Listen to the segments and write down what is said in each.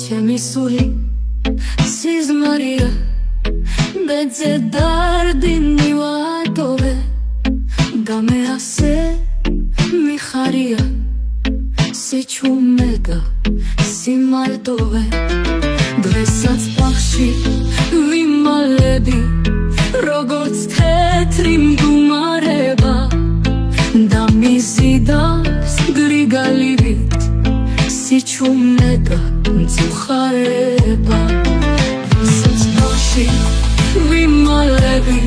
ჩემი სული სიზმარია ბეძე დარდი მივატოვე და მე ასე მიხარია სიჩუმე და სიმარტოვე დღესაც ბაღში ვიმალები როგორც თეთრი მგუმარება და მიზიდავს გრიგალივით სიჩუმე და მწუხარება დღესაც ბაღში ვიმალები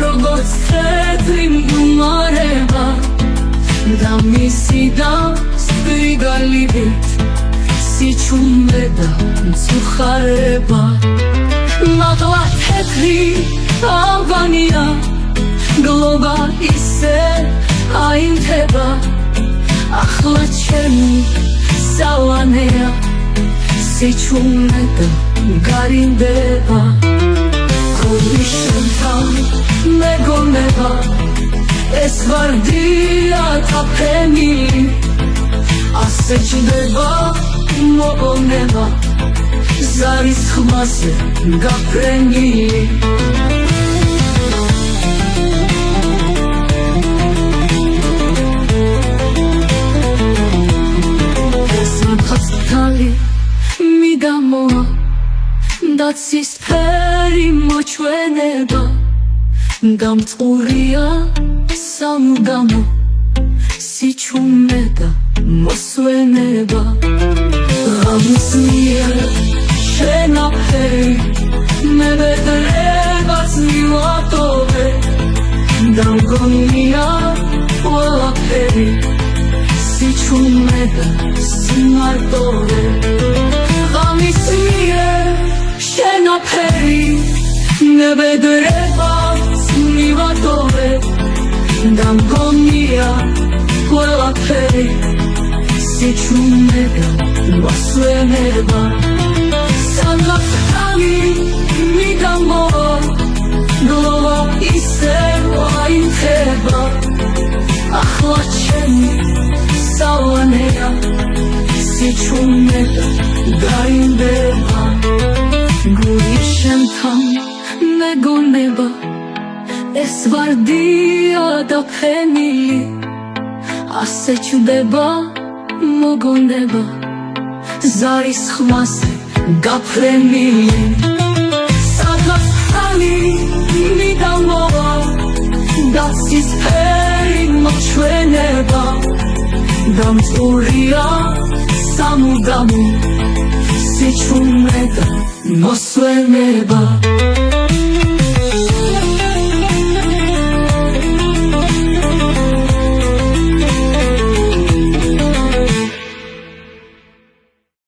როგორც თეთრი მგუმარება და მიზიდავს გრიგალივით სიჩუმე და მწუხარება მაღლა თეთრი ავანია გლობა ისე აინთება ახლა ჩემი სავანეა სიჩუმე და გარინდება გული შენთან მეგონება ეს ვარდია თაფენილი ასე ჭდება მოგონება ზარის ხმაზე გაფრენილი ხაცთალი მიდამოა და ცისფერი მოჩვენება და მწყურია სამუდამო სიჩუმე და მოსვენება ღამის მიერ შენაფერი მე ვედრებას მივატოვე და მგონია ყველაფერი სიჩუმე და სიმარტოვე ღამის მიერ შენაფერი მე ვედრებას მივატოვე და მგონია ყველაფერი სიჩუმე და მოსვენება სანაფთალი მიდამოა გლობა ისე აინთება ახლა ჩემი სავანეა სიჩუმე და გარინდება გული შენთან მეგონება ეს ვარდია დაფენილი ასე ჭდება მოგონება ზარის ხმაზე გაფრენილი სადღაცალი მიდამოა და ცისფერი მოჩვენება და მწყურია სამუდამო სიჩუმე და მოსვენება